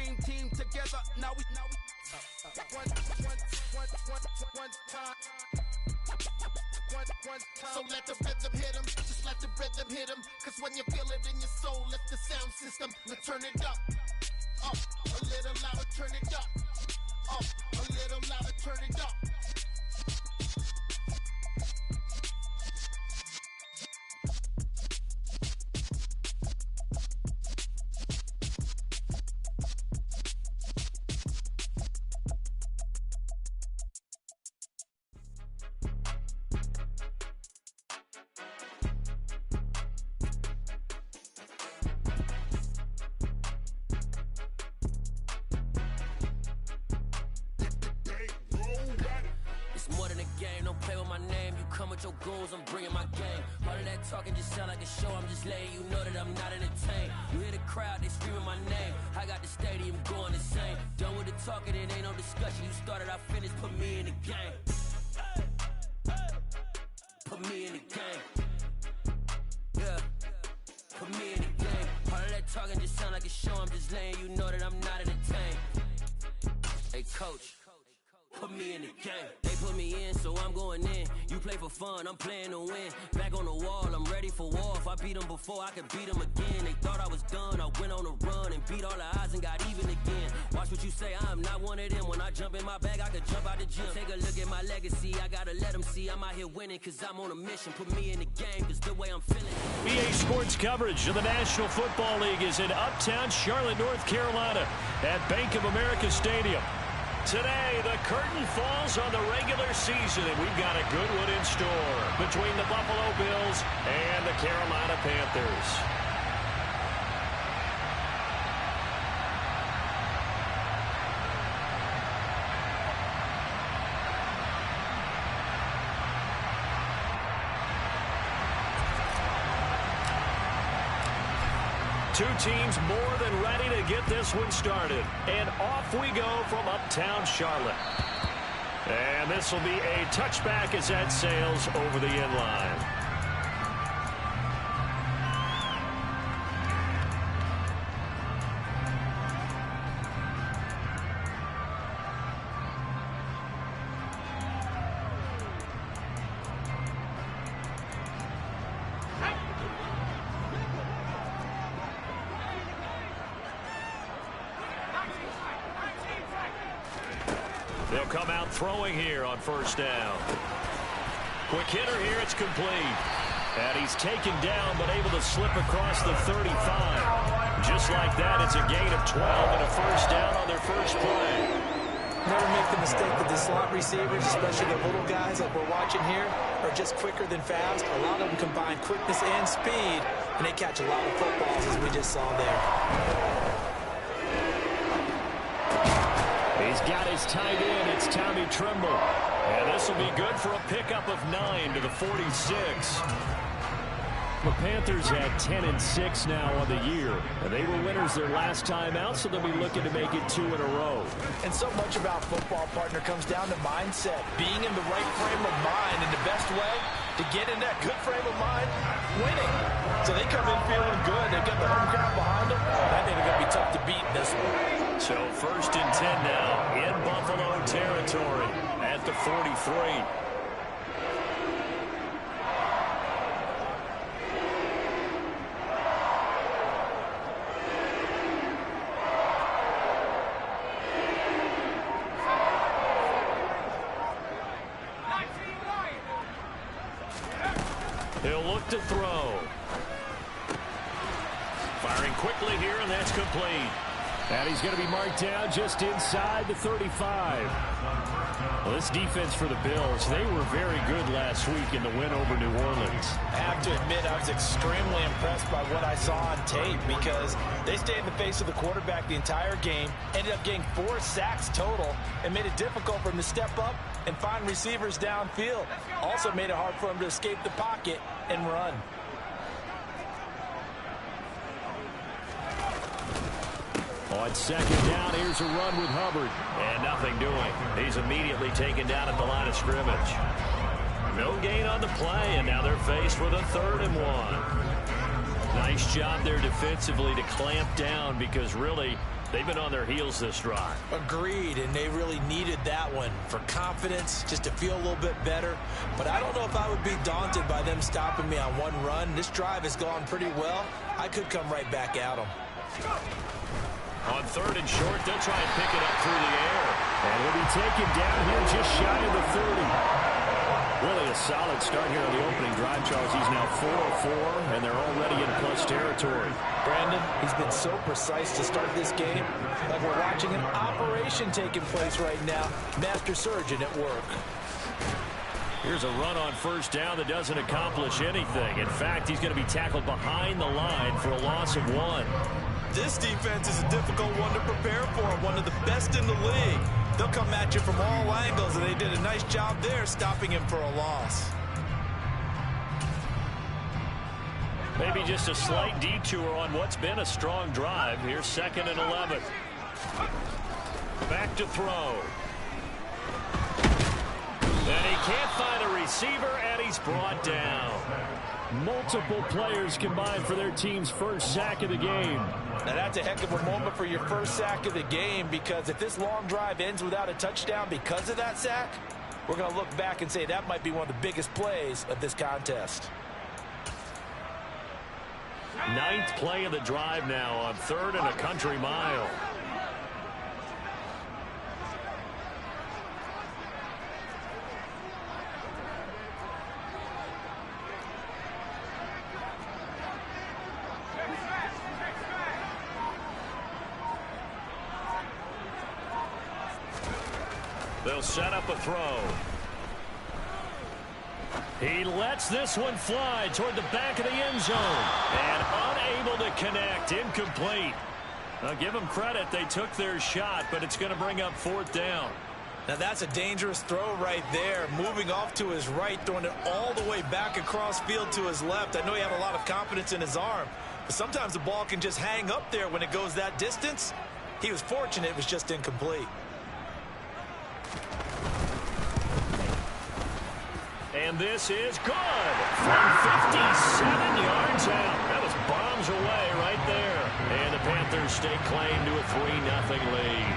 dream team together. Now we one time. So let the rhythm hit 'em, just let the rhythm hit 'em. Cause when you feel it in your soul, let the sound system, let's turn it up. Up, a little louder, turn it up. Up, a little louder, turn it up. Your goals, I'm bringing my game. All of that talking just sound like a show. I'm just letting you know that I'm not entertained. You hear the crowd, they screaming my name. I got the stadium going insane. Done with the talking, it ain't no discussion. You started, I finished, put me in the game. Put me in the game. Yeah, put me in the game. All of that talking just sound like a show. I'm just letting you know that I'm not entertained. Hey, coach, put me in the game. They put me in, so I'm going in. You play for fun, I'm playing to win. Back on the wall, I'm ready for war. If I beat them before, I could beat them again. They thought I was done, I went on a run and beat all the odds and got even again. Watch what you say, I'm not one of them. When I jump in my bag, I could jump out the gym. Take a look at my legacy, I gotta let them see I'm out here winning. Cause I'm on a mission, put me in the game, cause the way I'm feeling. EA Sports coverage of the National Football League is in Uptown Charlotte, North Carolina at Bank of America Stadium. Today, the curtain falls on the regular season, and we've got a good one in store between the Buffalo Bills and the Carolina Panthers. Two teams more than ready to get this one started. And off we go from Uptown Charlotte. And this will be a touchback as that sails over the end line. They'll come out throwing here on first down. Quick hitter here, it's complete. And he's taken down, but able to slip across the 35. Just like that, it's a gain of 12 and a first down on their first play. Never make the mistake that the slot receivers, especially the little guys like we're watching here, are just quicker than fast. A lot of them combine quickness and speed, and they catch a lot of footballs, as we just saw there. He's got his tight end. It's Tommy Tremble. And this will be good for a pickup of 9 to the 46. The Panthers had 10-6 now on the year. And they were winners their last time out, so they'll be looking to make it 2 in a row. And so much about football, partner, comes down to mindset. Being in the right frame of mind, and the best way to get in that good frame of mind, winning. So they come in feeling good. They've got the home crowd behind them. I think they're going to be tough to beat in this one. So first and 10 now in Buffalo territory at the 43. He'll look to throw. Firing quickly here, and that's complete. And he's going to be marked down just inside the 35. Well, this defense for the Bills, they were very good last week in the win over New Orleans. I have to admit, I was extremely impressed by what I saw on tape because they stayed in the face of the quarterback the entire game, ended up getting 4 sacks total, and made it difficult for him to step up and find receivers downfield. Also made it hard for him to escape the pocket and run. On second down, here's a run with Hubbard. And nothing doing. He's immediately taken down at the line of scrimmage. No gain on the play, and now they're faced with a 3rd and 1. Nice job there defensively to clamp down because really They've been on their heels this drive. Agreed, and they really needed that one for confidence, just to feel a little bit better. But I don't know if I would be daunted by them stopping me on one run. This drive has gone pretty well. I could come right back at them. On 3rd and short, they'll try and pick it up through the air. And he'll be taken down here just shy of the 30. Really a solid start here on the opening drive, Charles. He's now 4 of 4, and they're already in plus territory. Brandon, he's been so precise to start this game. Like we're watching an operation taking place right now. Master surgeon at work. Here's a run on 1st down that doesn't accomplish anything. In fact, he's going to be tackled behind the line for a loss of 1. This defense is a difficult one to prepare for, one of the best in the league. They'll come at you from all angles, and they did a nice job there stopping him for a loss. Maybe just a slight detour on what's been a strong drive. Here's 2nd and 11. Back to throw. And he can't find a receiver, and he's brought down. Multiple players combined for their team's first sack of the game. Now that's a heck of a moment for your first sack of the game, because if this long drive ends without a touchdown because of that sack, we're going to look back and say that might be one of the biggest plays of this contest. 9th play of the drive now on 3rd and a country mile. They'll set up a throw. He lets this one fly toward the back of the end zone. And unable to connect. Incomplete. I'll give them credit. They took their shot, but it's going to bring up 4th down. Now that's a dangerous throw right there. Moving off to his right, throwing it all the way back across field to his left. I know he had a lot of confidence in his arm, but sometimes the ball can just hang up there when it goes that distance. He was fortunate it was just incomplete. And this is good from 57 yards out. That was bombs away right there. And the Panthers stake claim to a 3-0 lead.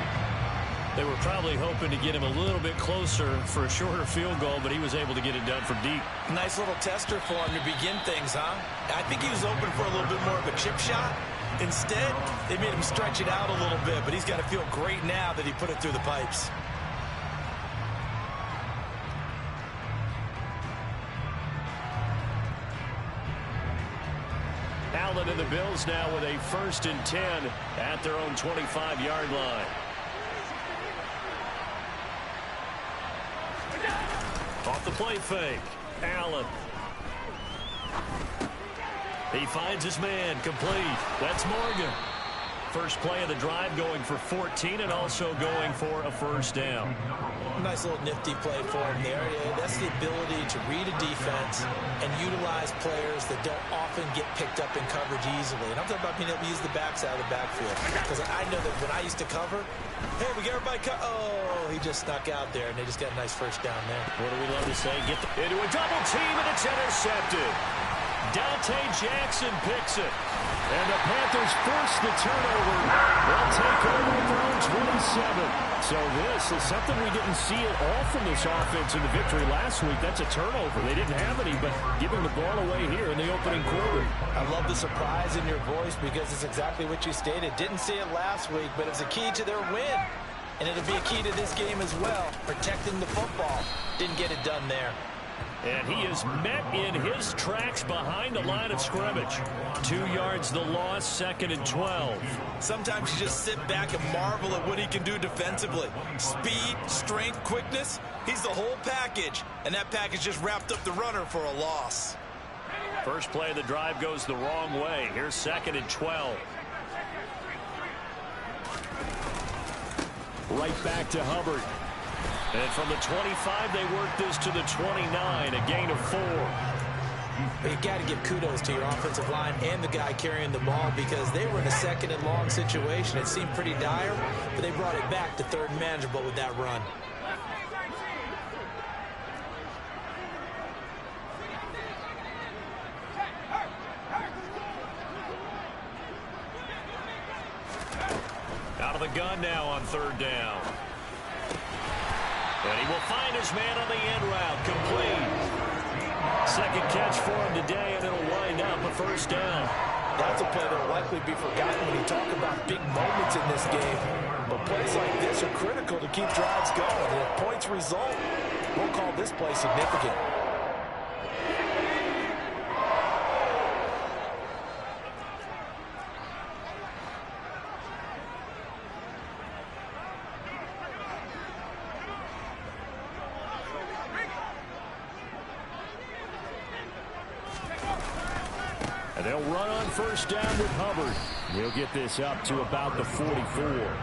They were probably hoping to get him a little bit closer for a shorter field goal, but he was able to get it done from deep. Nice little tester for him to begin things, huh? I think he was open for a little bit more of a chip shot. Instead, they made him stretch it out a little bit, but he's got to feel great now that he put it through the pipes. Allen and the Bills now with a 1st and 10 at their own 25-yard line. Off the play fake. Allen. He finds his man. Complete. That's Morgan. First play of the drive going for 14 and also going for a 1st down. Nice little nifty play for him there. That's the ability to read a defense and utilize players that don't often get picked up in coverage easily. And I'm talking about being able to use the backside of the backfield. Because I know that when I used to cover, hey, we get everybody oh, he just snuck out there, and they just got a nice 1st down there. What do we love to say? Get into a double team, and it's intercepted. Dante Jackson picks it. And the Panthers force the turnover. They'll take over at their own 27. So this is something we didn't see at all from this offense in the victory last week. That's a turnover. They didn't have any, but giving the ball away here in the opening quarter. I love the surprise in your voice because it's exactly what you stated. Didn't see it last week, but it's a key to their win. And it'll be a key to this game as well, protecting the football. Didn't get it done there. And he is met in his tracks behind the line of scrimmage. 2 yards the loss, 2nd and 12. Sometimes you just sit back and marvel at what he can do defensively. Speed, strength, quickness, he's the whole package. And that package just wrapped up the runner for a loss. First play of the drive goes the wrong way. Here's 2nd and 12. Right back to Hubbard. And from the 25, they work this to the 29, a gain of 4. You got to give kudos to your offensive line and the guy carrying the ball because they were in a 2nd and long situation. It seemed pretty dire, but they brought it back to 3rd and manageable with that run. Out the gun now on third down. And he will find his man on the end route. Complete. Second catch for him today, and it'll wind up a first down. That's a play that will likely be forgotten when you talk about big moments in this game. But plays like this are critical to keep drives going. And if points result, we'll call this play significant. And they'll run on first down with Hubbard. He'll get this up to about the 44.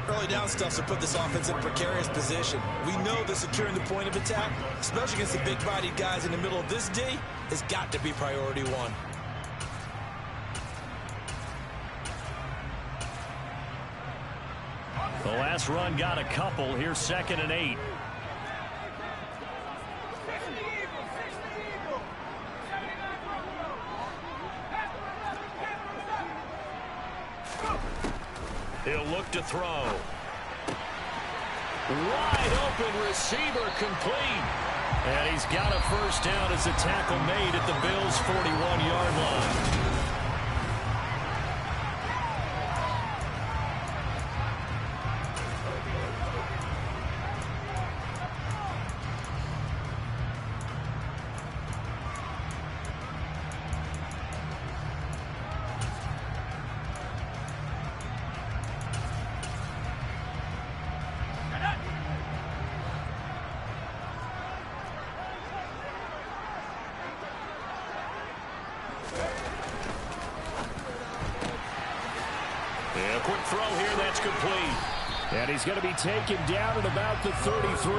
Early down stuffs will put this offense in a precarious position. We know that securing the point of attack, especially against the big-bodied guys in the middle of this D, has got to be priority one. The last run got a couple. Here's 2nd and 8. He'll look to throw. Wide open receiver, complete. And he's got a first down as a tackle made at the Bills' 41-yard line. Yeah, quick throw here, that's complete. And he's going to be taken down at about the 33.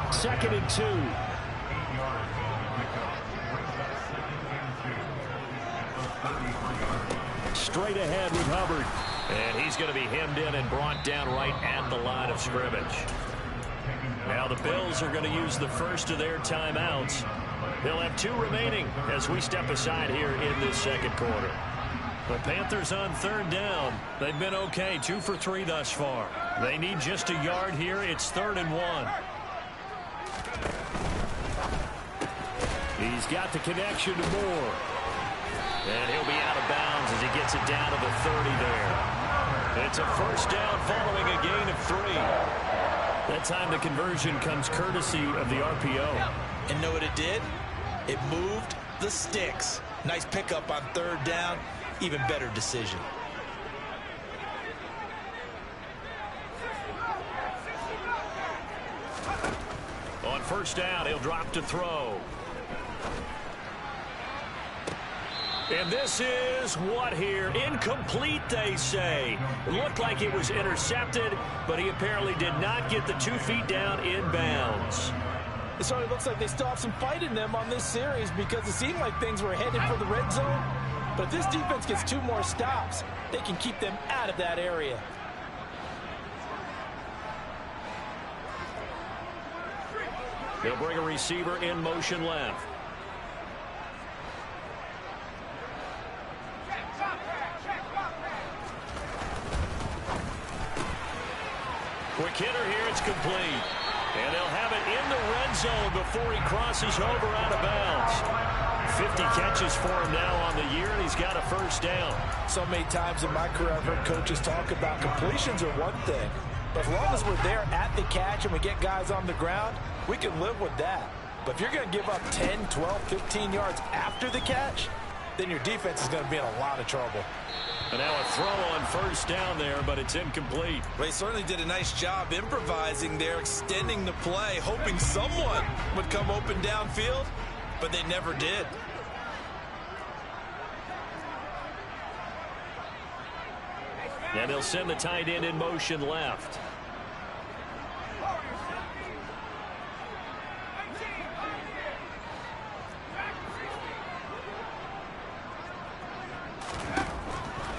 2nd and 2. Straight ahead with Hubbard. And he's going to be hemmed in and brought down right at the line of scrimmage. Now the Bills are going to use the first of their timeouts. They'll have 2 remaining as we step aside here in this second quarter. The Panthers on third down. They've been okay, 2 for 3 thus far. They need just a yard here. It's 3rd and 1. He's got the connection to Moore. And he'll be out of bounds as he gets it down to the 30 there. It's a first down following a gain of 3. That time the conversion comes courtesy of the RPO. And know what it did? It moved the sticks. Nice pickup on third down. Even better decision. On first down, he'll drop to throw. And this is what here? Incomplete, they say. It looked like it was intercepted, but he apparently did not get the 2 feet down in bounds. It certainly looks like they still have some fight in them on this series because it seemed like things were headed for the red zone. But if this defense gets 2 more stops, they can keep them out of that area. They'll bring a receiver in motion left. Quick hitter here, it's complete. And they'll have it in the red zone before he crosses over out of bounds. 50 catches for him now on the year, and he's got a first down. So many times in my career I've heard coaches talk about completions are one thing. But as long as we're there at the catch and we get guys on the ground, we can live with that. But if you're going to give up 10, 12, 15 yards after the catch, then your defense is going to be in a lot of trouble. And now a throw on first down there, but it's incomplete. They certainly did a nice job improvising there, extending the play, hoping someone would come open downfield, but they never did. And they'll send the tight end in motion left.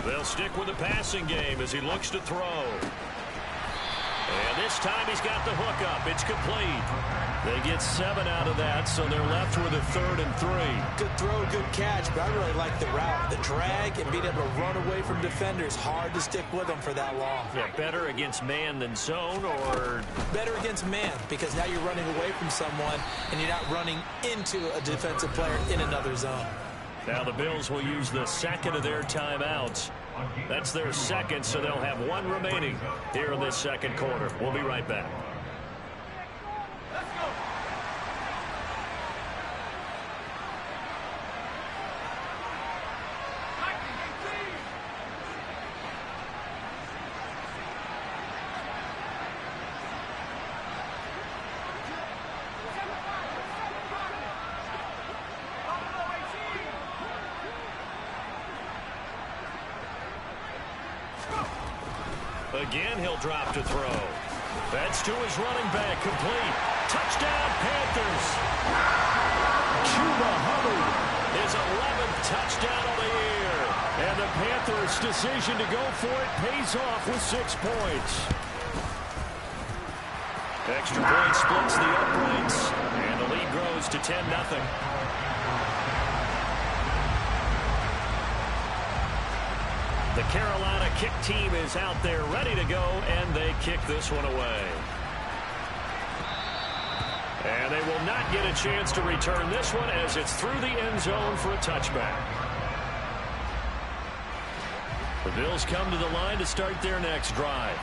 They'll stick with the passing game as he looks to throw. And this time he's got the hook up. It's complete. They get 7 out of that, so they're left with a 3rd and 3. Good throw, good catch, but I really like the route. The drag and being able to run away from defenders, hard to stick with them for that long. Yeah, better against man than zone, or? Better against man, because now you're running away from someone and you're not running into a defensive player in another zone. Now the Bills will use the second of their timeouts. That's their second, so they'll have 1 remaining here in this second quarter. We'll be right back. Again, he'll drop to throw. That's to his running back, complete. Touchdown, Panthers. Chuba Hubbard, his 11th touchdown of the year. And the Panthers' decision to go for it pays off with 6 points. Extra point splits the uprights, and the lead grows to 10-0. The Carolina kick team is out there ready to go, and they kick this one away. And they will not get a chance to return this one as it's through the end zone for a touchback. The Bills come to the line to start their next drive.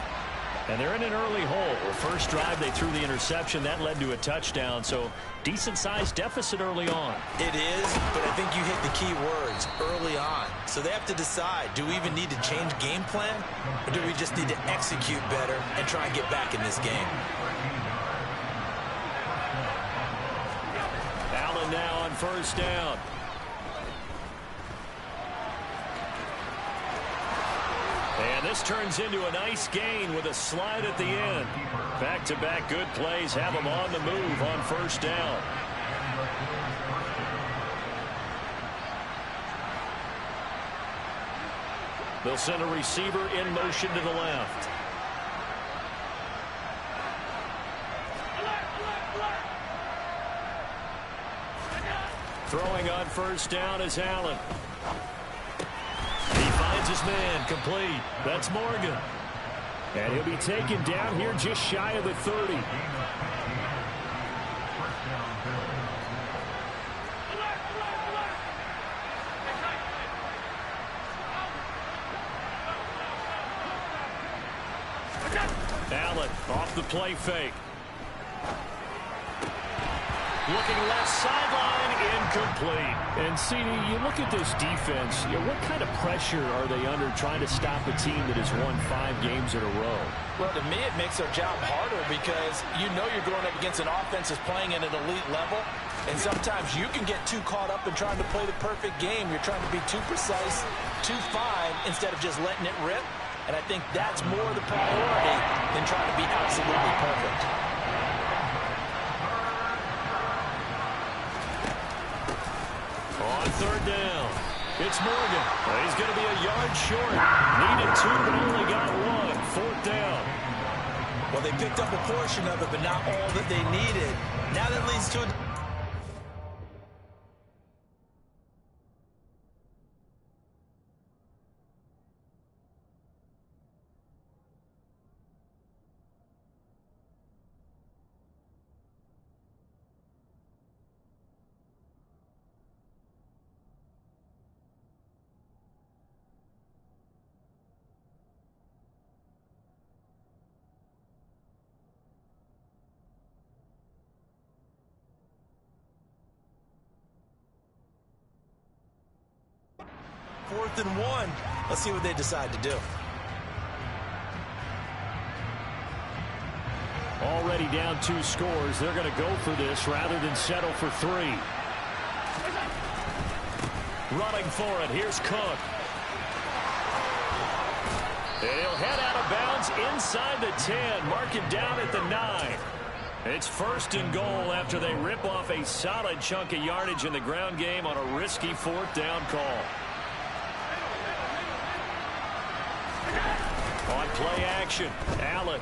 And they're in an early hole. The first drive, they threw the interception. That led to a touchdown, so decent-sized deficit early on. It is, but I think you hit the key words, early on. So they have to decide, do we even need to change game plan, or do we just need to execute better and try and get back in this game? Allen now on first down. And this turns into a nice gain with a slide at the end. Back-to-back good plays have them on the move on first down. They'll send a receiver in motion to the left. Throwing on first down is Allen. He finds his man, complete. That's Morgan. And he'll be taken down here just shy of the 30. Allen off the play fake. Looking left sideline, incomplete. And CD, you look at this defense, what kind of pressure are they under trying to stop a team that has won 5 games in a row? Well, to me, it makes their job harder because you know you're going up against an offense that's playing at an elite level. And sometimes you can get too caught up in trying to play the perfect game. You're trying to be too precise, too fine, instead of just letting it rip. And I think that's more the priority than trying to be absolutely perfect. On third down, it's Morgan. He's going to be a yard short. Needed 2, but only got 1. Fourth down. Well, they picked up a portion of it, but not all that they needed. Now that leads to a... Fourth and 1. Let's see what they decide to do. Already down 2 scores. They're going to go for this rather than settle for 3. Running for it. Here's Cook. And he'll head out of bounds inside the 10. Mark him down at the 9. It's first and goal after they rip off a solid chunk of yardage in the ground game on a risky fourth down call. On play action, Allen.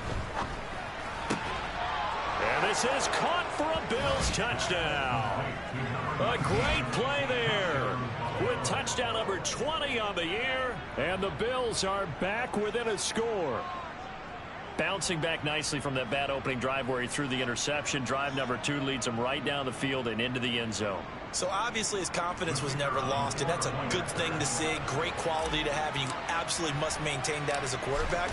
And this is caught for a Bills touchdown. A great play there with touchdown number 20 on the year. And the Bills are back within a score. Bouncing back nicely from that bad opening drive where he threw the interception. Drive number 2 leads him right down the field and into the end zone. So obviously his confidence was never lost, and that's a good thing to see. Great quality to have, and you absolutely must maintain that as a quarterback.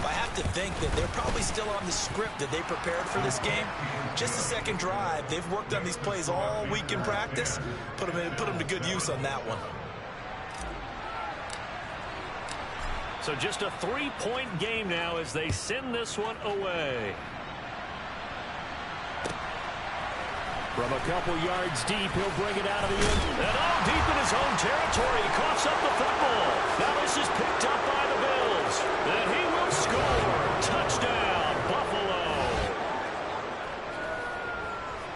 But I have to think that they're probably still on the script that they prepared for this game. Just the second drive. They've worked on these plays all week in practice. Put them to good use on that one. So just a 3-point game now as they send this one away. From a couple yards deep, he'll bring it out of the end. And all deep in his own territory. He coughs up the football. Now this is picked up by the Bills. And he will score. Touchdown, Buffalo.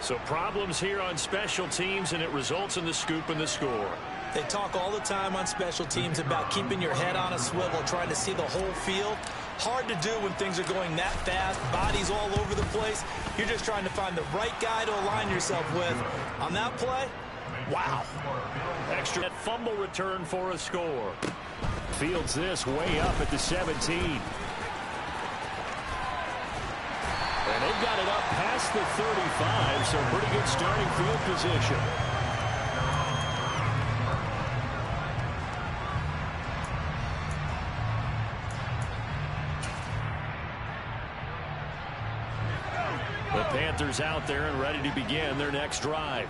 So problems here on special teams, and it results in the scoop and the score. They talk all the time on special teams about keeping your head on a swivel, trying to see the whole field. Hard to do when things are going that fast, bodies all over the place. You're just trying to find the right guy to align yourself with. On that play, wow. Extra that fumble return for a score. Fields this way up at the 17. And they've got it up past the 35, so pretty good starting field position. The Panthers out there and ready to begin their next drive.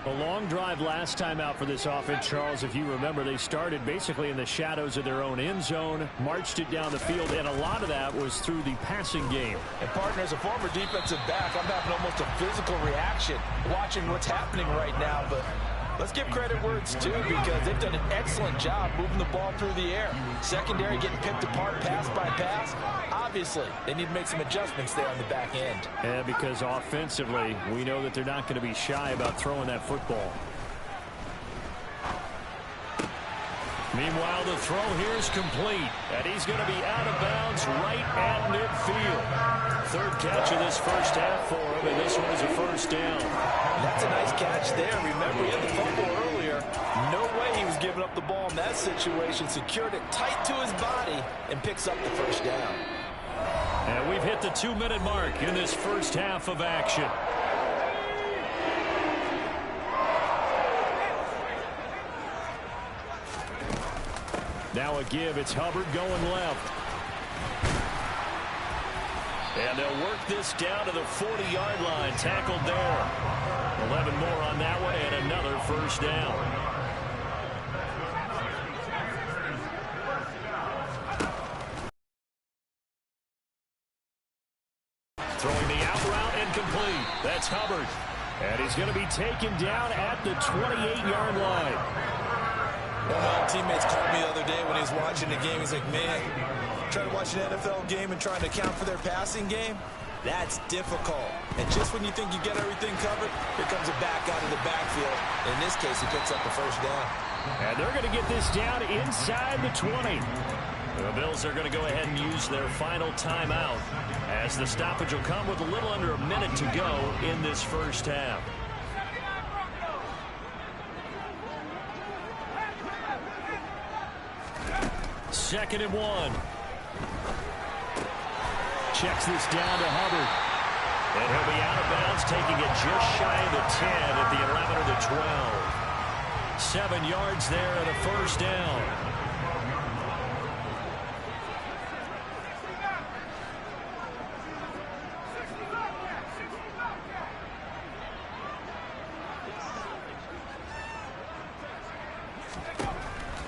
A long drive last time out for this offense, Charles. If you remember, they started basically in the shadows of their own end zone, marched it down the field, and a lot of that was through the passing game. And partner, as a former defensive back, I'm having almost a physical reaction watching what's happening right now. But let's give credit where it's due, because they've done an excellent job moving the ball through the air. Secondary getting picked apart pass by pass. Obviously, they need to make some adjustments there on the back end. Yeah, because offensively, we know that they're not going to be shy about throwing that football. Meanwhile, the throw here is complete, and he's going to be out of bounds right at midfield. Third catch of this first half for him, and this one is a first down. That's a nice catch there. Remember, he had the fumble earlier. No way he was giving up the ball in that situation. Secured it tight to his body and picks up the first down. And we've hit the 2-minute mark in this first half of action. Now a give. It's Hubbard going left. And they'll work this down to the 40-yard line. Tackled there. 11 more on that one and another first down. Throwing the out route and complete. That's Hubbard. And he's going to be taken down at the 28-yard line. One of my teammates called me the other day when he was watching the game. He's like, man, trying to watch an NFL game and trying to account for their passing game, that's difficult. And just when you think you get everything covered, here comes a back out of the backfield. In this case, he picks up the first down. And they're going to get this down inside the 20. The Bills are going to go ahead and use their final timeout, as the stoppage will come with a little under a minute to go in this first half. Second and 1. Checks this down to Hubbard. And he'll be out of bounds, taking it just shy of the 10 at the 11 or the 12. 7 yards there and a first down.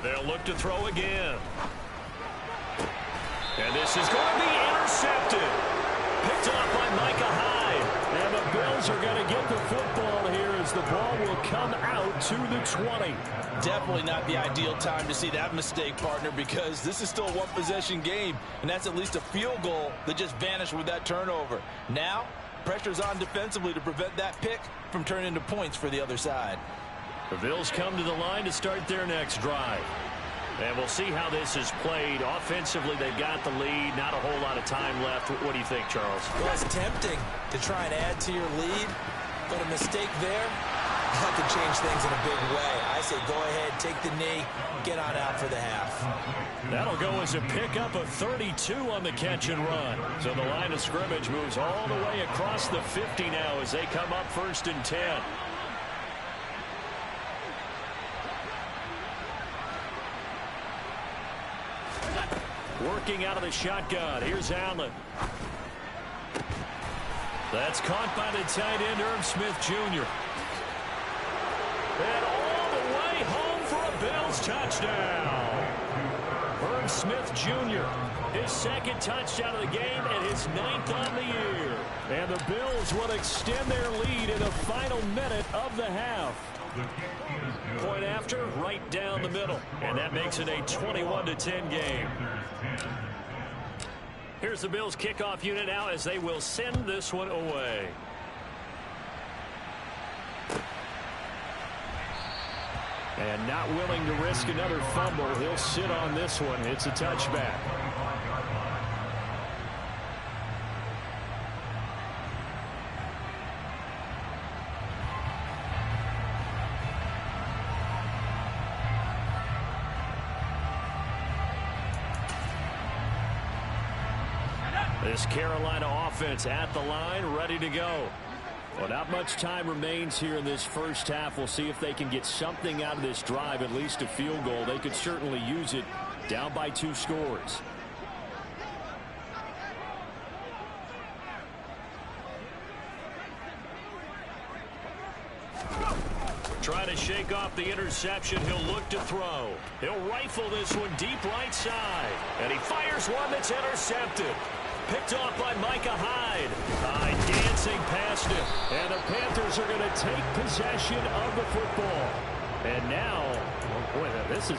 They'll look to throw again. And this is going to be intercepted. Picked up by Micah Hyde. And the Bills are going to get the football here as the ball will come out to the 20. Definitely not the ideal time to see that mistake, partner, because this is still a one-possession game, and that's at least a field goal that just vanished with that turnover. Now, pressure's on defensively to prevent that pick from turning into points for the other side. The Bills come to the line to start their next drive. And we'll see how this is played. Offensively, they've got the lead. Not a whole lot of time left. What do you think, Charles? Well, it's tempting to try and add to your lead, but a mistake there, that could change things in a big way. I say go ahead, take the knee, get on out for the half. That'll go as a pickup of 32 on the catch and run. So the line of scrimmage moves all the way across the 50 now as they come up 1st and 10. Working out of the shotgun. Here's Allen. That's caught by the tight end, Irv Smith Jr. And all the way home for a Bills touchdown. Irv Smith Jr., his 2nd touchdown of the game and his 9th on the year. And the Bills will extend their lead in the final minute of the half. Point after, right down the middle. And that makes it a 21-10 game. Here's the Bills kickoff unit now as they will send this one away. And not willing to risk another fumble. He'll sit on this one. It's a touchback. This Carolina offense at the line, ready to go. Well, not much time remains here in this first half. We'll see if they can get something out of this drive, at least a field goal. They could certainly use it down by 2 scores. Trying to shake off the interception. He'll look to throw. He'll rifle this one deep right side. And he fires one that's intercepted. Picked off by Micah Hyde. Hyde dancing past him. And the Panthers are going to take possession of the football. And now, boy, this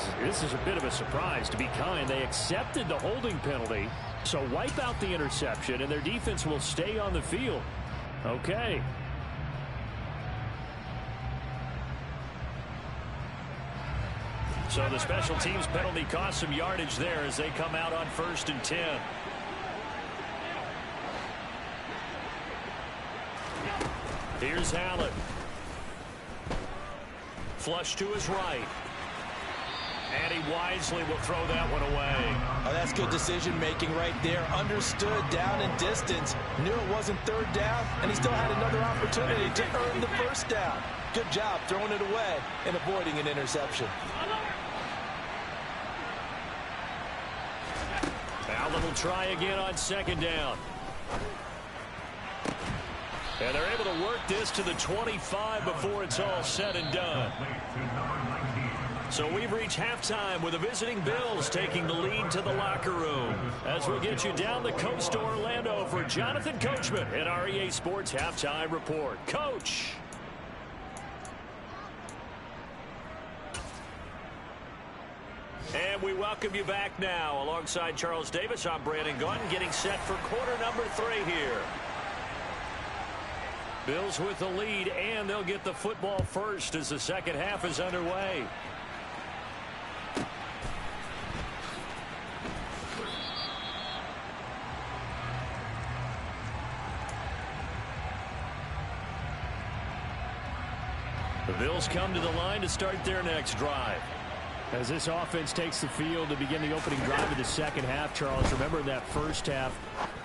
is a bit of a surprise. To be kind, they accepted the holding penalty. So wipe out the interception, and their defense will stay on the field. Okay. So the special teams penalty cost some yardage there as they come out on 1st and 10. Here's Allen. Flush to his right. And he wisely will throw that one away. Oh, that's good decision-making right there. Understood down in distance. Knew it wasn't 3rd down, and he still had another opportunity to earn the 1st down. Good job throwing it away and avoiding an interception. Allen will try again on 2nd down. And they're able to work this to the 25 before it's all said and done. So we've reached halftime with the visiting Bills taking the lead to the locker room. As we get you down the coast to Orlando for Jonathan Coachman at our EA Sports Halftime Report. Coach. And we welcome you back now. Alongside Charles Davis, I'm Brandon Gaudin, getting set for quarter number 3 here. Bills with the lead, and they'll get the football first as the second half is underway. The Bills come to the line to start their next drive. As this offense takes the field to begin the opening drive of the second half, Charles, remember in that first half,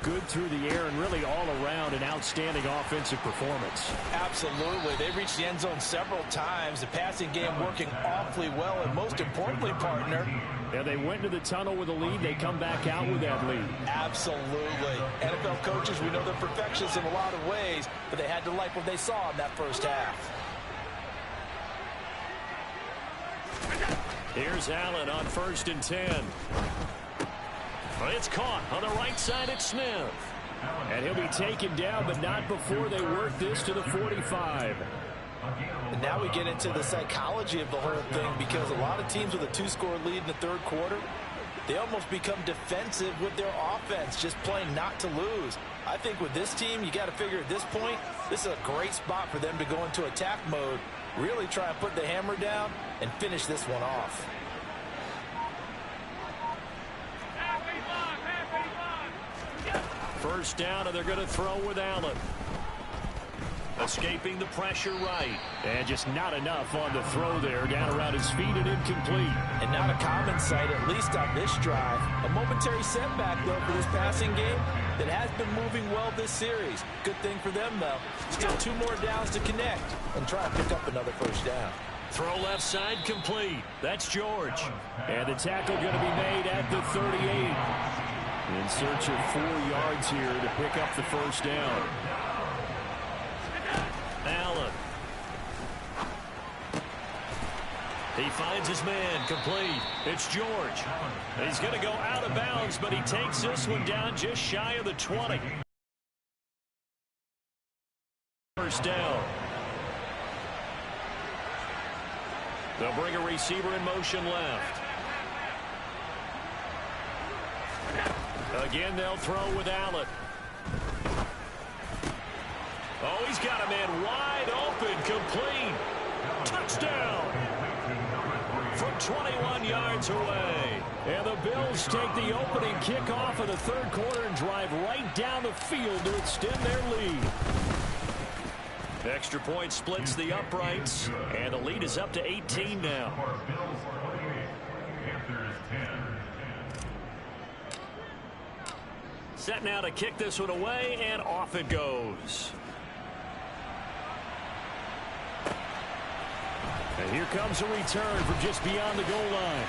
good through the air and really all around an outstanding offensive performance. Absolutely. They reached the end zone several times. The passing game working awfully well, and most importantly, partner, yeah, they went to the tunnel with a lead. They come back out with that lead. Absolutely. NFL coaches, we know they're perfectionists in a lot of ways, but they had to like what they saw in that first half. Here's Allen on 1st and 10. It's caught on the right side at Smith. And he'll be taken down, but not before they work this to the 45. And now we get into the psychology of the whole thing, because a lot of teams with a 2-score lead in the 3rd quarter, they almost become defensive with their offense, just playing not to lose. I think with this team, you got to figure at this point, this is a great spot for them to go into attack mode, really try and put the hammer down and finish this one off. First down, and they're going to throw with Allen. Escaping the pressure right. And just not enough on the throw there. Down around his feet and incomplete. And not a common sight, at least on this drive. A momentary setback, though, for this passing game that has been moving well this series. Good thing for them, though. Still 2 more downs to connect and try to pick up another first down. Throw left side complete. That's George. And the tackle going to be made at the 38. In search of 4 yards here to pick up the first down. Allen. He finds his man complete. It's George. He's going to go out of bounds, but he takes this one down just shy of the 20. First down. They'll bring a receiver in motion left. Again, they'll throw with Allen. Oh, he's got a man wide open, complete. Touchdown. From 21 yards away. And the Bills take the opening kickoff of the third quarter and drive right down the field to extend their lead. Extra point splits the uprights, and the lead is up to 18 now. Set now to kick this one away, and off it goes. And here comes a return from just beyond the goal line.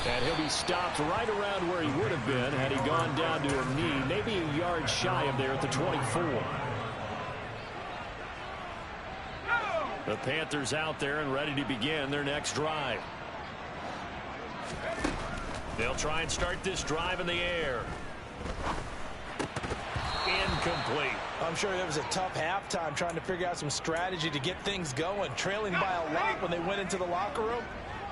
And he'll be stopped right around where he would have been had he gone down to a knee, maybe a yard shy of there at the 24. The Panthers out there and ready to begin their next drive. They'll try and start this drive in the air. Incomplete. I'm sure it was a tough halftime trying to figure out some strategy to get things going. Trailing by a lot when they went into the locker room.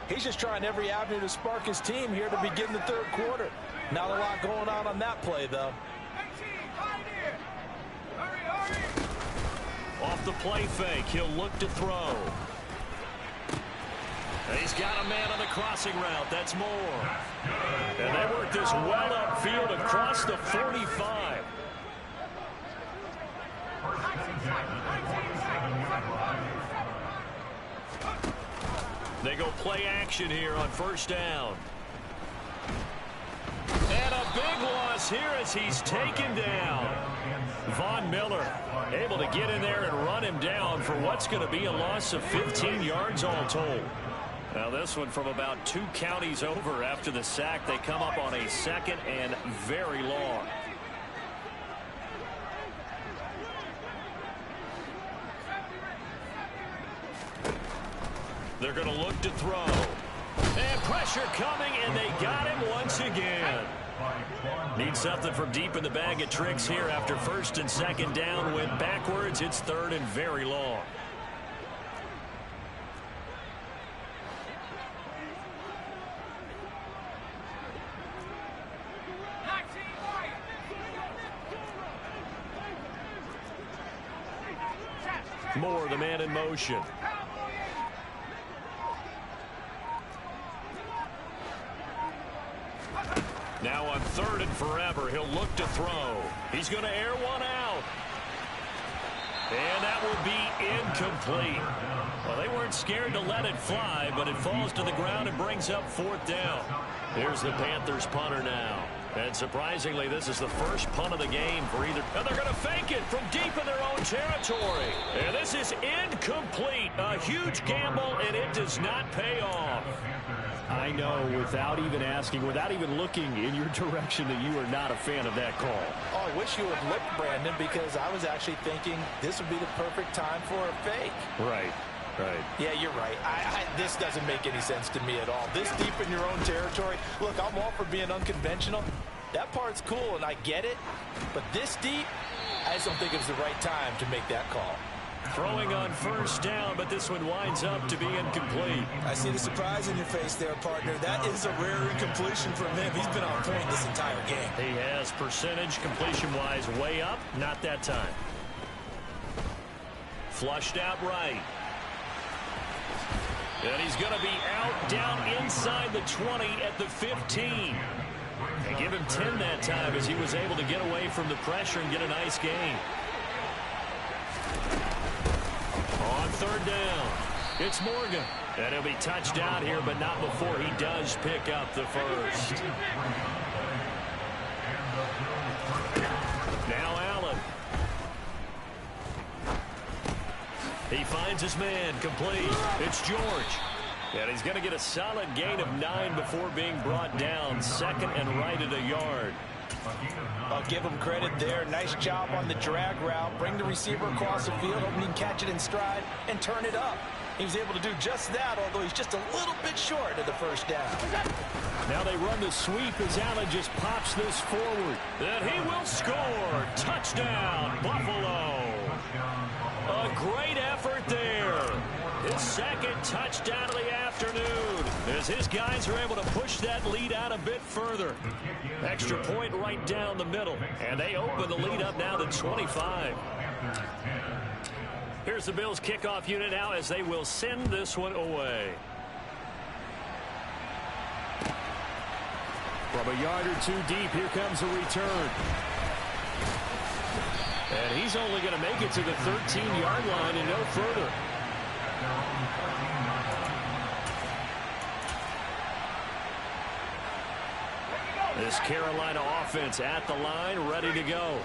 He's just trying every avenue to spark his team here to begin the third quarter. Not a lot going on that play, though. Off the play fake, he'll look to throw. And he's got a man on the crossing route. That's Moore. And they work this well upfield across the 45. They go play action here on first down. And a big loss here as he's taken down. Von Miller able to get in there and run him down for what's going to be a loss of 15 yards all told. Now this one from about 2 counties over after the sack. They come up on a second and very long. They're going to look to throw. And pressure coming, and they got him once again. Need something from deep in the bag of tricks here after first and second down. Went backwards. It's third and very long. Moore, the man in motion. Now on third and forever, he'll look to throw. He's going to air one out. And that will be incomplete. Well, they weren't scared to let it fly, but it falls to the ground and brings up fourth down. Here's the Panthers punter now. And surprisingly, this is the first punt of the game for either. And they're going to fake it from deep in their own territory. And this is incomplete. A huge gamble, and it does not pay off. I know, without even asking, without even looking in your direction, that you are not a fan of that call. Oh, I wish you would have looked, Brandon, because I was actually thinking this would be the perfect time for a fake. Right. Right. Yeah, you're right. This doesn't make any sense to me at all. This deep in your own territory. Look, I'm all for being unconventional. That part's cool, and I get it. But this deep, I just don't think it was the right time to make that call. Throwing on first down, but this one winds up to be incomplete. I see the surprise in your face there, partner. That is a rare incompletion from him. He's been on point this entire game. He has percentage completion-wise way up. Not that time. Flushed out right. And he's going to be out down inside the 20 at the 15. They give him 10 that time as he was able to get away from the pressure and get a nice gain. On third down, it's Morgan. And he'll be touched down here, but not before he does pick up the first. Now Allen. He finds his man, complete. It's George. And he's going to get a solid gain of 9 before being brought down. Second and right at a yard. I'll give him credit there. Nice job on the drag route. Bring the receiver across the field, hoping he can catch it in stride and turn it up. He was able to do just that, although he's just a little bit short of the first down. Now they run the sweep as Allen just pops this forward. And he will score. Touchdown, Buffalo. A great effort there. His second touchdown of the afternoon as his guys are able to push that lead out a bit further. Extra point right down the middle. And they open the lead up now to 25. Here's the Bills kickoff unit now as they will send this one away. From a yard or two deep, here comes a return. And he's only going to make it to the 13-yard line and no further. This Carolina offense at the line, ready to go.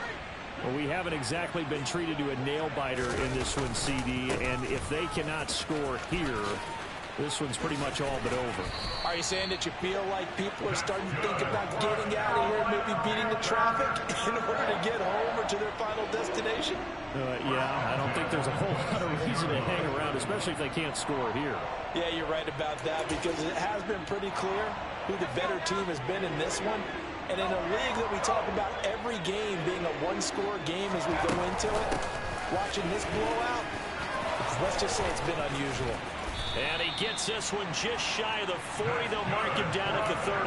Well, we haven't exactly been treated to a nail-biter in this one, CD, and if they cannot score here, this one's pretty much all but over. Are you saying that you feel like people are starting to think about getting out of here, maybe beating the traffic in order to get home or to their final destination? Yeah, I don't think there's a whole lot of reason to hang around, especially if they can't score here. Yeah, you're right about that because it has been pretty clear who the better team has been in this one. And in a league that we talk about every game being a one-score game as we go into it, watching this blowout, let's just say it's been unusual. And he gets this one just shy of the 40. They'll mark him down at the 39.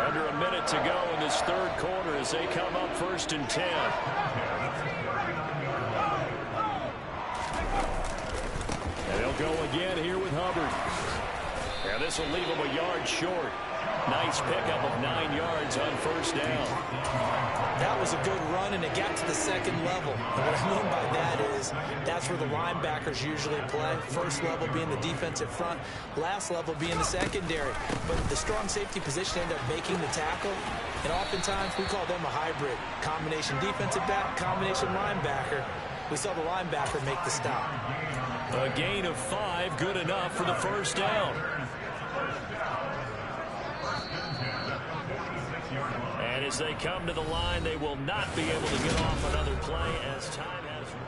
Under a minute to go in this third quarter as they come up first and 10. And they'll go again here with Hubbard. And this will leave him a yard short. Nice pickup of 9 yards on first down. That was a good run, and it got to the second level. And what I mean by that is that's where the linebackers usually play. First level being the defensive front, last level being the secondary. But the strong safety position ended up making the tackle, and oftentimes we call them a hybrid. Combination defensive back, combination linebacker. We saw the linebacker make the stop. A gain of 5, good enough for the first down. And as they come to the line, they will not be able to get off another play as time has run.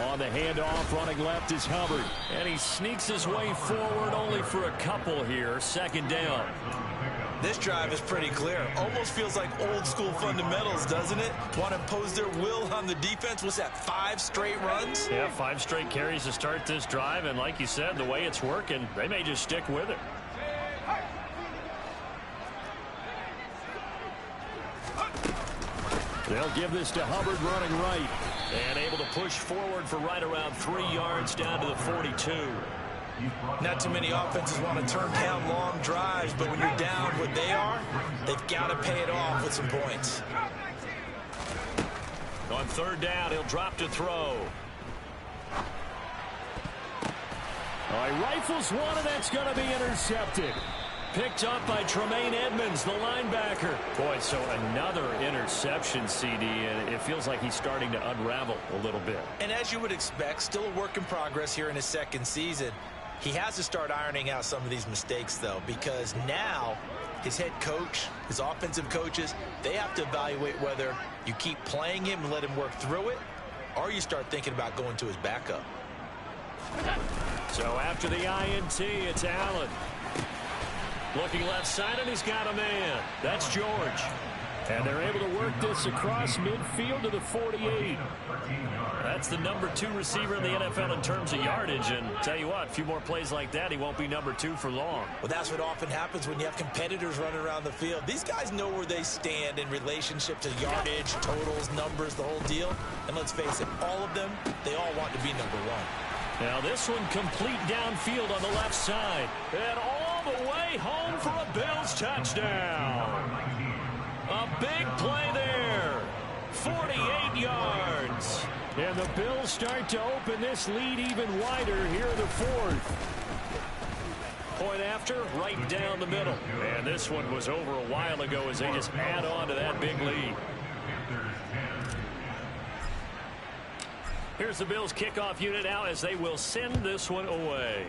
On the handoff, running left is Hubbard. And he sneaks his way forward only for a couple here. Second down. This drive is pretty clear. Almost feels like old school fundamentals, doesn't it? Want to impose their will on the defense. Was that 5 straight runs? Yeah, 5 straight carries to start this drive. And like you said, the way it's working, they may just stick with it. They'll give this to Hubbard running right. And able to push forward for right around 3 yards down to the 42. Not too many offenses want to turn down long drives, but when you're down what they are, they've got to pay it off with some points. On third down, he'll drop to throw. He rifles one, and that's going to be intercepted. Picked up by Tremaine Edmonds, the linebacker. Boy, so another interception, CD, and it feels like he's starting to unravel a little bit. And as you would expect, still a work in progress here in his second season. He has to start ironing out some of these mistakes, though, because now his head coach, his offensive coaches, they have to evaluate whether you keep playing him and let him work through it, or you start thinking about going to his backup. So after the INT, it's Allen. Looking left side, and he's got a man. That's George. And they're able to work this across midfield to the 48. That's the number 2 receiver in the NFL in terms of yardage. And tell you what, a few more plays like that, he won't be number 2 for long. Well, that's what often happens when you have competitors running around the field. These guys know where they stand in relationship to yardage, totals, numbers, the whole deal. And let's face it, all of them, they all want to be number 1. Now this one complete downfield on the left side. And all the way home for a Bills touchdown. A big play there. 48 yards. And the Bills start to open this lead even wider here in the 4th. Point after, right down the middle. And this one was over a while ago as they just add on to that big lead. Here's the Bills kickoff unit now as they will send this one away.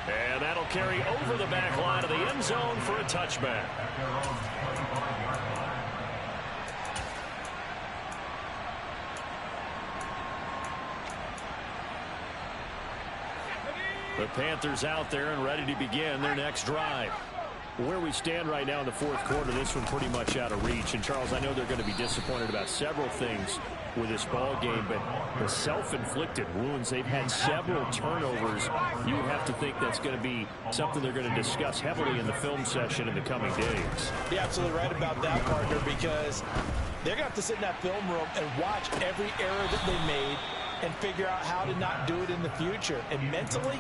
And that'll carry over the back line of the end zone for a touchback. The Panthers out there and ready to begin their next drive. Where we stand right now in the 4th quarter, this one pretty much out of reach. And, Charles, I know they're going to be disappointed about several things with this ball game, but the self-inflicted wounds, they've had several turnovers. You would have to think that's going to be something they're going to discuss heavily in the film session in the coming days. You're absolutely right about that, partner, because they're going to have to sit in that film room and watch every error that they made and figure out how to not do it in the future. And mentally,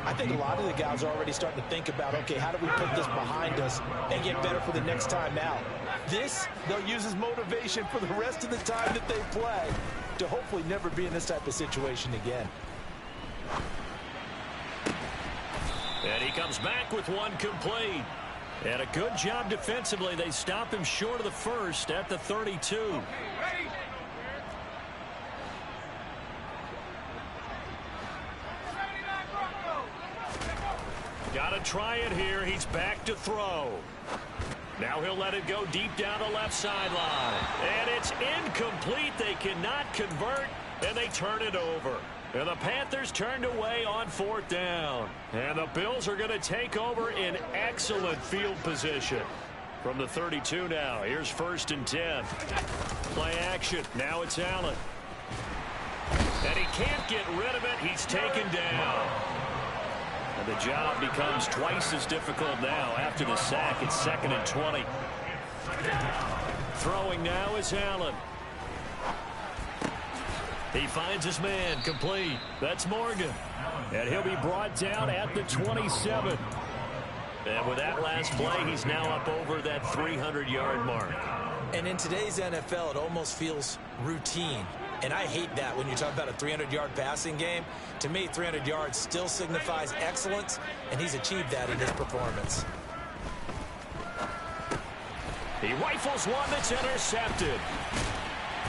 I think a lot of the guys are already starting to think about, okay, how do we put this behind us and get better for the next time out? This, they'll use as motivation for the rest of the time that they play to hopefully never be in this type of situation again. And he comes back with one complete. And a good job defensively. They stop him short of the first at the 32. Got to try it here. He's back to throw. Now he'll let it go deep down the left sideline. And it's incomplete. They cannot convert, and they turn it over. And the Panthers turned away on 4th down. And the Bills are going to take over in excellent field position. From the 32 now, here's 1st and 10. Play action. Now it's Allen. And he can't get rid of it. He's taken down. And the job becomes twice as difficult now after the sack. It's 2nd and 20. Throwing now is Allen. He finds his man, complete. That's Morgan. And he'll be brought down at the 27. And with that last play, he's now up over that 300-yard mark. And in today's NFL, it almost feels routine. And I hate that when you talk about a 300-yard passing game. To me, 300 yards still signifies excellence, and he's achieved that in his performance. He rifles one that's intercepted.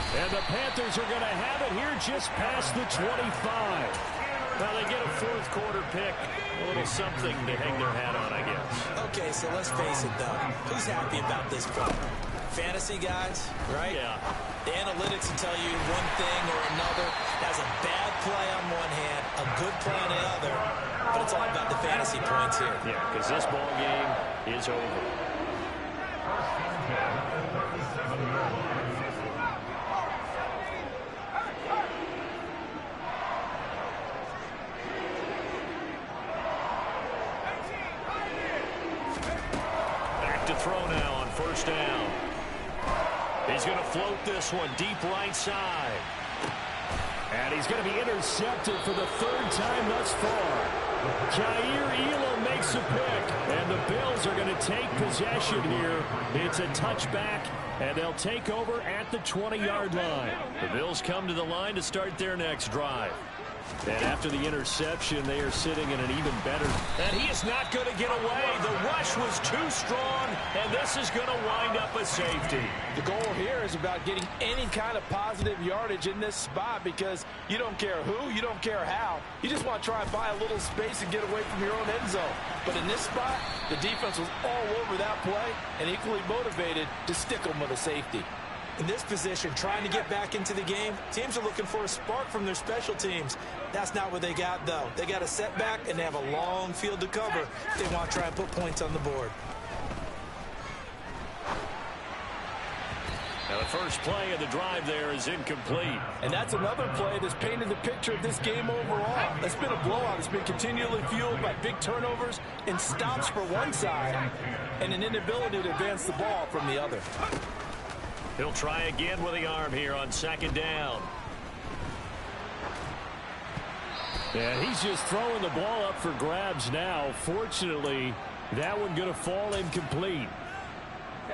And the Panthers are going to have it here just past the 25. Now they get a 4th quarter pick. A little something to hang their hat on, I guess. Okay, so let's face it, though. Who's happy about this play? Fantasy guys, right? Yeah. The analytics will tell you one thing or another. That's a bad play on one hand, a good play on the other, but it's all about the fantasy points here. Yeah, because this ball game is over. Back to throw now on 1st down. He's going to float this one deep right side. And he's going to be intercepted for the 3rd time thus far. Jair Elam makes a pick. And the Bills are going to take possession here. It's a touchback, and they'll take over at the 20-yard line. The Bills come to the line to start their next drive. And after the interception, they are sitting in an even better. And he is not going to get away. The rush was too strong, and this is going to wind up a safety. The goal here is about getting any kind of positive yardage in this spot because you don't care who, you don't care how. You just want to try and buy a little space and get away from your own end zone. But in this spot, the defense was all over that play and equally motivated to stick them with a safety. In this position, trying to get back into the game, teams are looking for a spark from their special teams. That's not what they got, though. They got a setback, and they have a long field to cover if they want to try and put points on the board. Now the first play of the drive there is incomplete. And that's another play that's painted the picture of this game overall. It's been a blowout. It's been continually fueled by big turnovers and stops for one side and an inability to advance the ball from the other. He'll try again with the arm here on second down. And he's just throwing the ball up for grabs now. Fortunately, that one going to fall incomplete.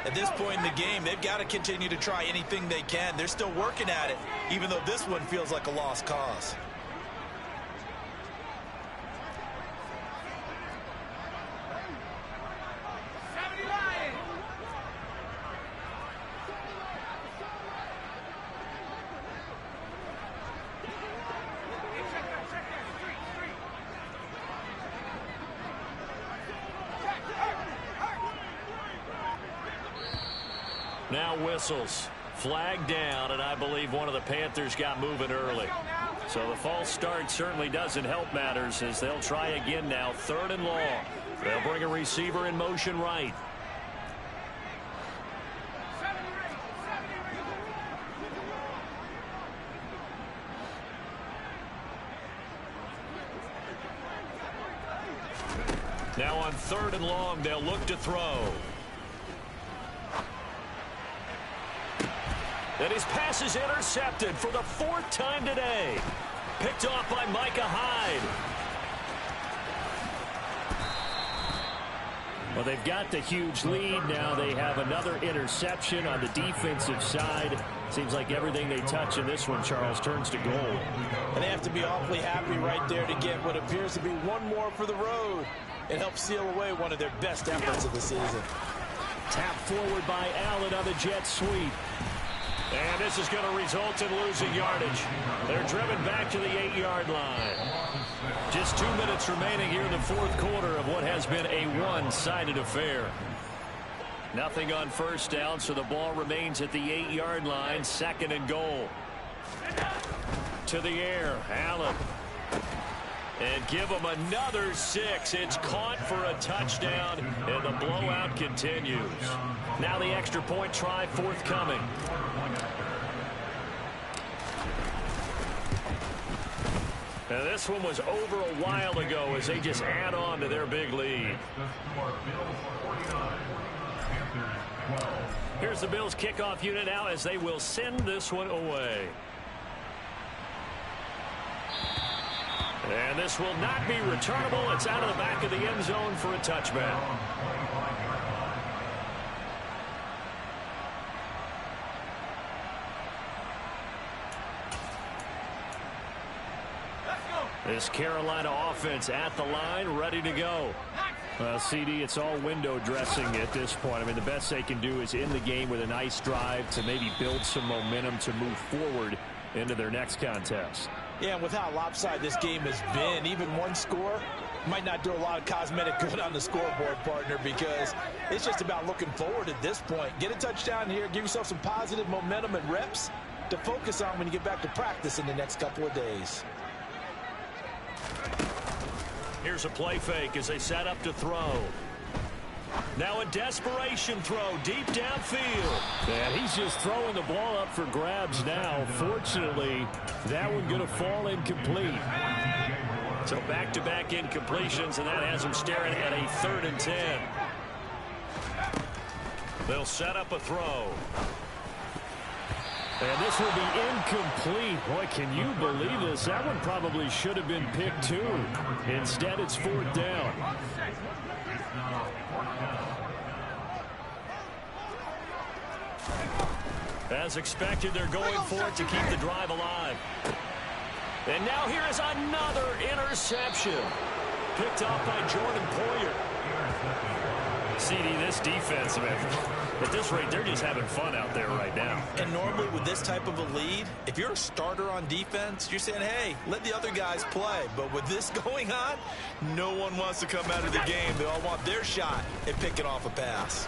At this point in the game, they've got to continue to try anything they can. They're still working at it, even though this one feels like a lost cause. Now whistles. Flag down, and I believe one of the Panthers got moving early. So the false start certainly doesn't help matters as they'll try again now. 3rd and long. They'll bring a receiver in motion right. Now on 3rd and long, they'll look to throw. And his pass is intercepted for the 4th time today. Picked off by Micah Hyde. Well, they've got the huge lead. Now they have another interception on the defensive side. Seems like everything they touch in this one, Charles, turns to gold. And they have to be awfully happy right there to get what appears to be one more for the road. It helps seal away one of their best efforts of the season. Tap forward by Allen on the jet sweep. And this is going to result in losing yardage. They're driven back to the 8-yard line. Just 2 minutes remaining here in the 4th quarter of what has been a one-sided affair. Nothing on first down, so the ball remains at the 8-yard line. 2nd and goal. To the air, Allen. And give them another 6. It's caught for a touchdown, and the blowout continues. Now the extra point try forthcoming. Now this one was over a while ago as they just add on to their big lead. Here's the Bills kickoff unit now as they will send this one away. And this will not be returnable. It's out of the back of the end zone for a touchback. This Carolina offense at the line, ready to go. CD, it's all window dressing at this point. I mean, the best they can do is in the game with a nice drive to maybe build some momentum to move forward into their next contest. Yeah, and with how lopsided this game has been, even one score might not do a lot of cosmetic good on the scoreboard, partner, because it's just about looking forward at this point. Get a touchdown here, give yourself some positive momentum and reps to focus on when you get back to practice in the next couple of days. Here's a play fake as they set up to throw. Now a desperation throw deep downfield. And he's just throwing the ball up for grabs now. Fortunately, that one going to fall incomplete. So back-to-back incompletions, and that has them staring at a 3rd and 10. They'll set up a throw. And this will be incomplete. Boy, can you believe this? That one probably should have been picked too. Instead, it's 4th down. As expected, they're going for it to keep the drive alive. And now here is another interception. Picked off by Jordan Poyer. CD, this defense, man, at this rate, they're just having fun out there right now. And normally with this type of a lead, if you're a starter on defense, you're saying, hey, let the other guys play. But with this going on, no one wants to come out of the game. They all want their shot at picking off a pass.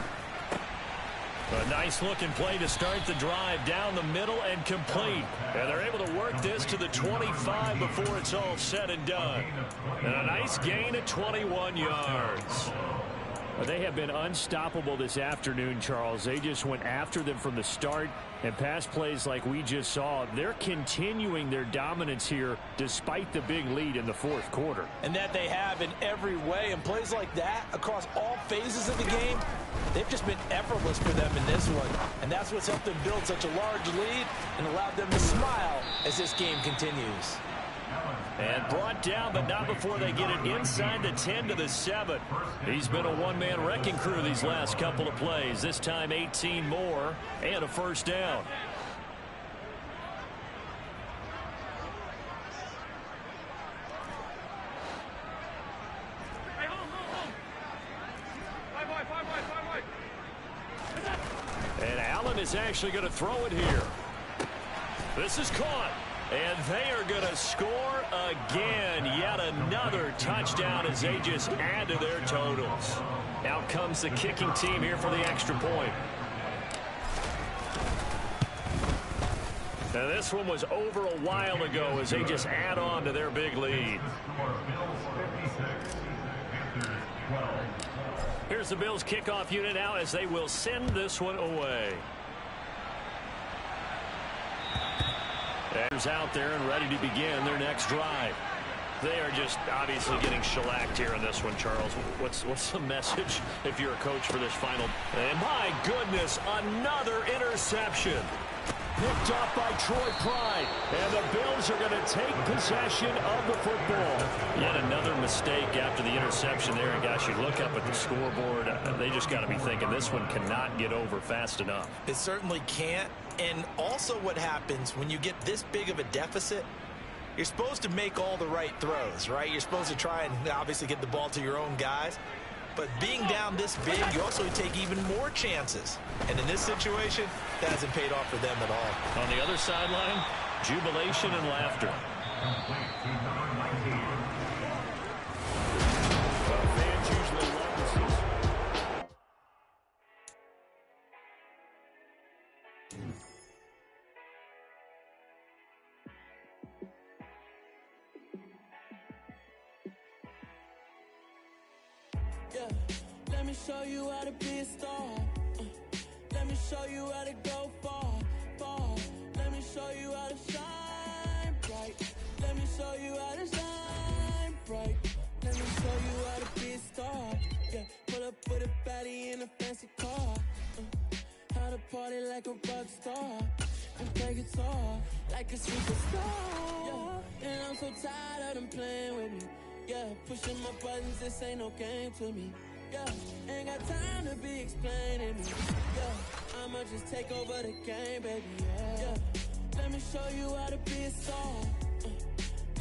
A nice looking play to start the drive down the middle and complete. And they're able to work this to the 25 before it's all said and done. And a nice gain of 21 yards. They have been unstoppable this afternoon, Charles. They just went after them from the start, and pass plays like we just saw, they're continuing their dominance here despite the big lead in the fourth quarter. And that they have in every way, and plays like that across all phases of the game, they've just been effortless for them in this one. And that's what's helped them build such a large lead and allowed them to smile as this game continues. And brought down, but not before they get it inside the 10 to the 7. He's been a one-man wrecking crew these last couple of plays. This time 18 more and a first down. And Allen is actually going to throw it here. This is caught. And they are going to score again. Yet another touchdown as they just add to their totals. Out comes the kicking team here for the extra point. Now this one was over a while ago as they just add on to their big lead. Here's the Bills kickoff unit now as they will send this one away. Panthers out there and ready to begin their next drive. They are just obviously getting shellacked here in this one, Charles. What's the message if you're a coach for this final? And my goodness, another interception. Picked off by Troy Pride. And the Bills are going to take possession of the football. Yet another mistake after the interception there. And gosh, you look up at the scoreboard, they just got to be thinking this one cannot get over fast enough. It certainly can't. And also what happens when you get this big of a deficit, you're supposed to make all the right throws, right? You're supposed to try and obviously get the ball to your own guys. But being down this big, you also take even more chances. And in this situation, that hasn't paid off for them at all. On the other sideline, jubilation and laughter. Well, fans usually love to see. Yeah, let me show you how to be a star. Let me show you how to go far, far. Let me show you how to shine bright. Let me show you how to shine bright. Let me show you how to be a star. Yeah, pull up with a baddie in a fancy car. How to party like a rock star and play guitar like a superstar. Yeah, and I'm so tired of them playing with me. Yeah, pushing my buttons, this ain't no game to me. Yeah, ain't got time to be explaining me. Yeah, I'ma just take over the game, baby. Yeah, let me show you how to be a star.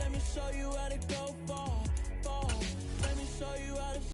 Let me show you how to go far, far. Let me show you how to